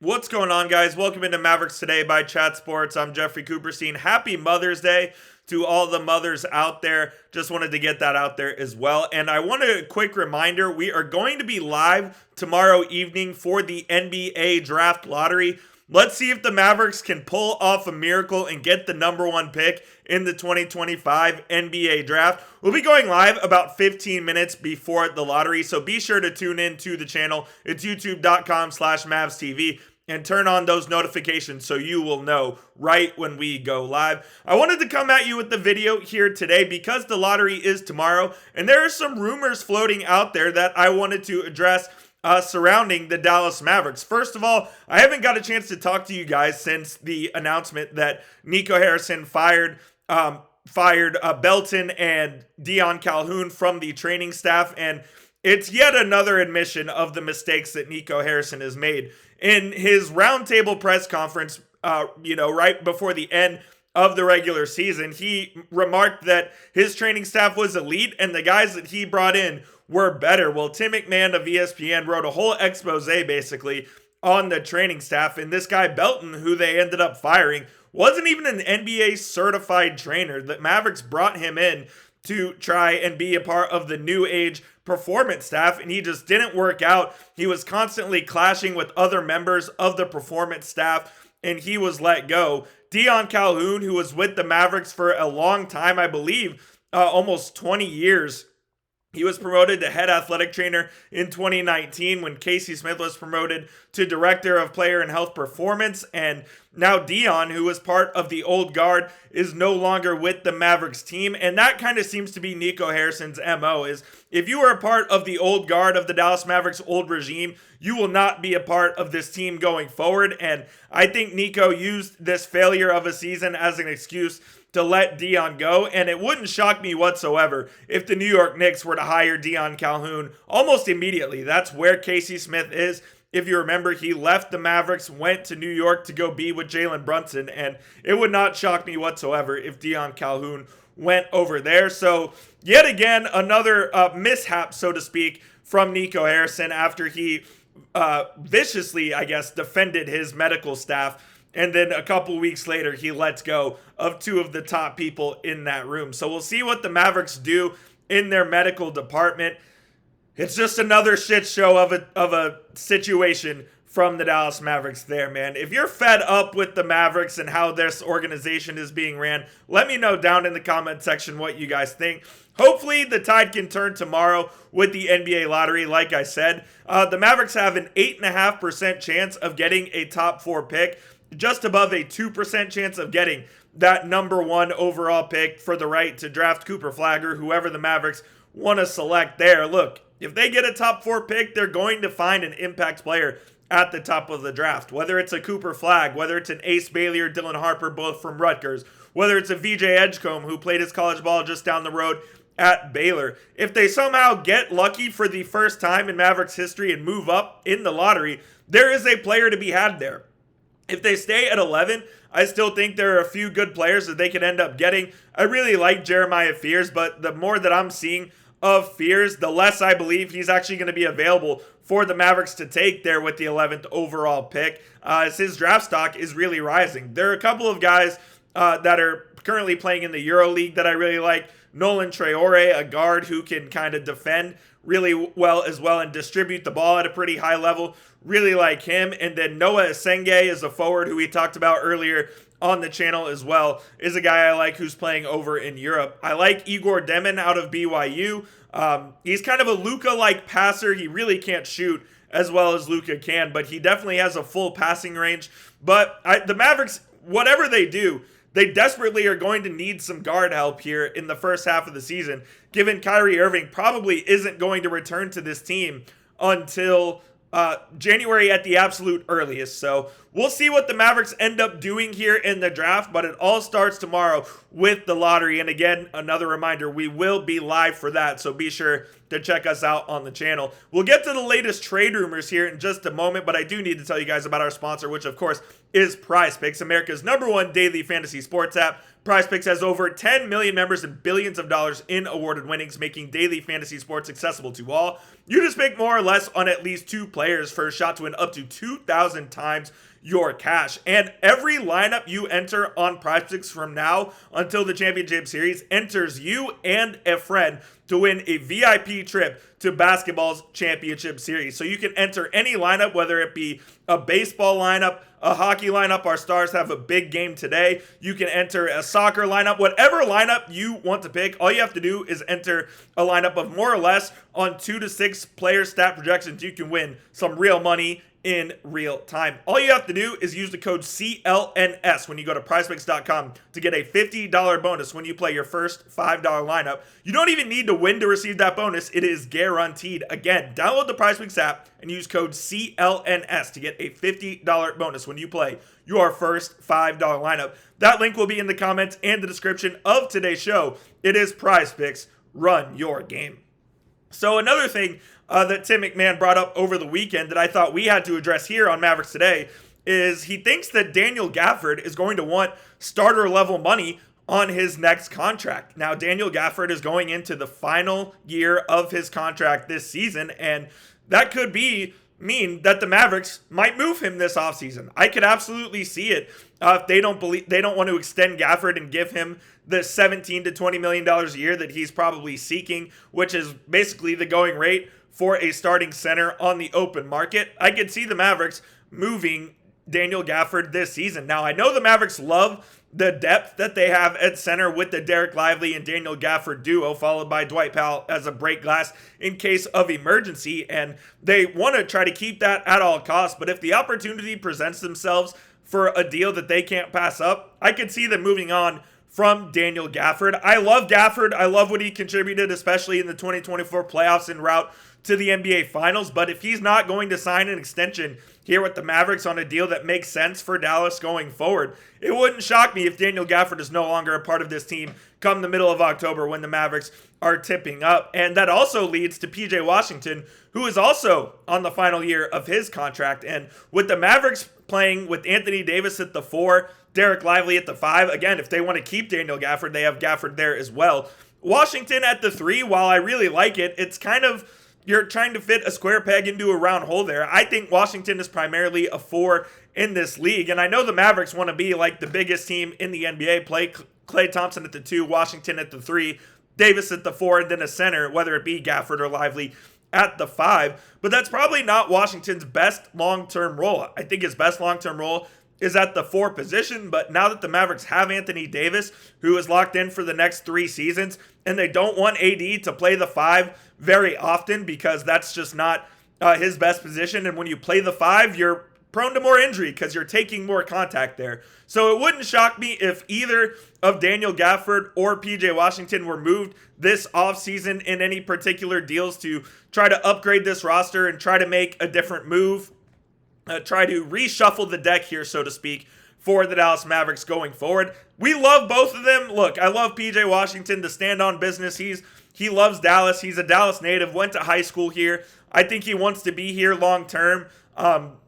What's going on, guys? Welcome into Mavericks Today by Chat Sports. I'm Jeffrey Cooperstein. Happy Mother's Day to all the mothers out there. Just wanted to get that out there as well. And I wanted a quick reminder, we are going to be live tomorrow evening for the NBA Draft Lottery. Let's see if the Mavericks can pull off a miracle and get the number one pick in the 2025 NBA Draft. We'll be going live about 15 minutes before the lottery, so be sure to tune in to the channel. It's youtube.com/MavsTV. And turn on those notifications so you will know right when we go live. I wanted to come at you with the video here today because the lottery is tomorrow, and there are some rumors floating out there that I wanted to address surrounding the Dallas Mavericks. First of all, I haven't got a chance to talk to you guys since the announcement that NIco Harrison fired Belton and Dion Calhoun from the training staff, and it's yet another admission of the mistakes that NIco Harrison has made. In his roundtable press conference, right before the end of the regular season, he remarked that his training staff was elite and the guys that he brought in were better. Well, Tim MacMahon of ESPN wrote a whole expose basically on the training staff, and this guy Belton, who they ended up firing, wasn't even an NBA certified trainer. The Mavericks brought him in to try and be a part of the new age performance staff, and he just didn't work out. He was constantly clashing with other members of the performance staff, and he was let go. Dion Calhoun, who was with the Mavericks for a long time, I believe almost 20 years, he was promoted to head athletic trainer in 2019 when Casey Smith was promoted to director of player and health performance. And now Dion, who was part of the old guard, is no longer with the Mavericks team. And that kind of seems to be NIco Harrison's MO, is if you are a part of the old guard of the Dallas Mavericks old regime, you will not be a part of this team going forward. And I think NIco used this failure of a season as an excuse to let Dion go, and it wouldn't shock me whatsoever if the New York Knicks were to hire Dion Calhoun almost immediately. That's where Casey Smith is. If you remember, he left the Mavericks, went to New York to go be with Jalen Brunson, and it would not shock me whatsoever if Dion Calhoun went over there. So yet again, another mishap, so to speak, from NIco Harrison after he viciously, I guess, defended his medical staff. And then a couple weeks later, he lets go of two of the top people in that room. So we'll see what the Mavericks do in their medical department. It's just another shit show of a situation from the Dallas Mavericks there, man. If you're fed up with the Mavericks and how this organization is being ran, let me know down in the comment section what you guys think. Hopefully the tide can turn tomorrow with the NBA lottery. Like I said, the Mavericks have an 8.5% chance of getting a top 4 pick, just above a 2% chance of getting that number 1 overall pick for the right to draft Cooper Flagg, whoever the Mavericks want to select there. Look, if they get a top 4 pick, they're going to find an impact player at the top of the draft, whether it's a Cooper Flagg, whether it's an Ace Bailey or Dylan Harper, both from Rutgers, whether it's a VJ Edgecombe, who played his college ball just down the road at Baylor. If they somehow get lucky for the first time in Mavericks history and move up in the lottery, there is a player to be had there. If they stay at 11, I still think there are a few good players that they could end up getting. I really like Jeremiah Fears, but the more that I'm seeing of Fears, the less I believe he's actually going to be available for the Mavericks to take there with the 11th overall pick, as his draft stock is really rising. There are a couple of guys that are currently playing in the EuroLeague that I really like. Nolan Traore, a guard who can kind of defend really well as well and distribute the ball at a pretty high level. Really like him. And then Noah Esenge is a forward who we talked about earlier on the channel as well, is a guy I like who's playing over in Europe. I like Igor Demin out of BYU. He's kind of a Luka-like passer. He really can't shoot as well as Luka can, but he definitely has a full passing range. But the Mavericks, whatever they do, they desperately are going to need some guard help here in the first half of the season, given Kyrie Irving probably isn't going to return to this team until January at the absolute earliest. So we'll see what the Mavericks end up doing here in the draft, but it all starts tomorrow with the lottery. And again, another reminder, we will be live for that, so be sure to check us out on the channel. We'll get to the latest trade rumors here in just a moment, but I do need to tell you guys about our sponsor, which of course is PrizePicks, America's #1 daily fantasy sports app. PrizePicks has over 10 million members and billions of dollars in awarded winnings, making daily fantasy sports accessible to all. You just pick more or less on at least 2 players for a shot to win up to 2,000 times your cash. And every lineup you enter on PrizePicks from now until the championship series enters you and a friend to win a VIP trip to basketball's championship series. So you can enter any lineup, whether it be a baseball lineup, a hockey lineup. Our Stars have a big game today. You can enter a soccer lineup, whatever lineup you want to pick. All you have to do is enter a lineup of more or less on 2 to 6 player stat projections. You can win some real money in real time. All you have to do is use the code CLNS when you go to prizepicks.com to get a $50 bonus when you play your first $5 lineup. You don't even need to win to receive that bonus. It is guaranteed. Again, download the PrizePicks app and use code CLNS to get a $50 bonus when you play your first $5 lineup. That link will be in the comments and the description of today's show. It is PrizePicks. Run your game. So another thing that Tim MacMahon brought up over the weekend that I thought we had to address here on Mavericks Today is he thinks that Daniel Gafford is going to want starter level money on his next contract. Now, Daniel Gafford is going into the final year of his contract this season, and that could mean that the Mavericks might move him this offseason. I could absolutely see it if they don't want to extend Gafford and give him the $17 to $20 million a year that he's probably seeking, which is basically the going rate for a starting center on the open market. I could see the Mavericks moving Daniel Gafford this season. Now, I know the Mavericks love the depth that they have at center with the Derek Lively and Daniel Gafford duo, followed by Dwight Powell as a break glass in case of emergency, and they want to try to keep that at all costs. But if the opportunity presents themselves for a deal that they can't pass up, I could see them moving on from Daniel Gafford. I love Gafford. I love what he contributed, especially in the 2024 playoffs en route to the NBA Finals. But if he's not going to sign an extension here with the Mavericks on a deal that makes sense for Dallas going forward, it wouldn't shock me if Daniel Gafford is no longer a part of this team come the middle of October when the Mavericks are tipping up. And that also leads to PJ Washington, who is also on the final year of his contract. And with the Mavericks playing with Anrhony Davis at the 4, Derek Lively at the 5. Again, if they want to keep Daniel Gafford, they have Gafford there as well. Washington at the 3, while I really like it, it's kind of, you're trying to fit a square peg into a round hole there. I think Washington is primarily a 4 in this league, and I know the Mavericks want to be like the biggest team in the NBA, play Klay Thompson at the 2, Washington at the 3, Davis at the 4, and then a center, whether it be Gafford or Lively, at the 5. But that's probably not Washington's best long-term role. I think his best long-term role is at the 4 position, but now that the Mavericks have Anrhony Davis, who is locked in for the next 3 seasons, and they don't want AD to play the 5 very often because that's just not his best position, and when you play the 5, you're prone to more injury because you're taking more contact there. So it wouldn't shock me if either of Daniel Gafford or PJ Washington were moved this offseason in any particular deals to try to upgrade this roster and try to make a different move. Try to reshuffle the deck here, so to speak, for the Dallas Mavericks going forward. We love both of them. Look, I love PJ Washington to stand on business. He loves Dallas. He's a Dallas native, went to high school here. I think he wants to be here long term.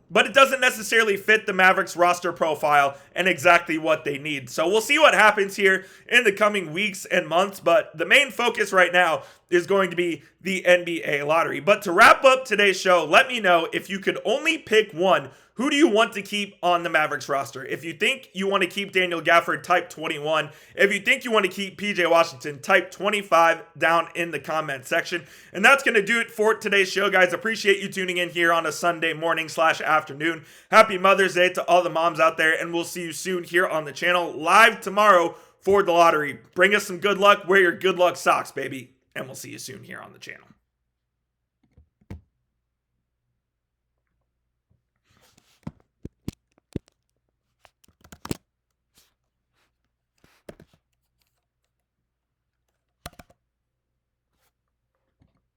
But it doesn't necessarily fit the Mavericks roster profile and exactly what they need. So we'll see what happens here in the coming weeks and months. But the main focus right now is going to be the NBA lottery. But to wrap up today's show, let me know if you could only pick one. Who do you want to keep on the Mavericks roster? If you think you want to keep Daniel Gafford, type 21. If you think you want to keep PJ Washington, type 25 down in the comment section. And that's going to do it for today's show, guys. Appreciate you tuning in here on a Sunday morning / afternoon. Happy Mother's Day to all the moms out there, and we'll see you soon here on the channel live tomorrow for the lottery. Bring us some good luck. Wear your good luck socks, baby. And we'll see you soon here on the channel.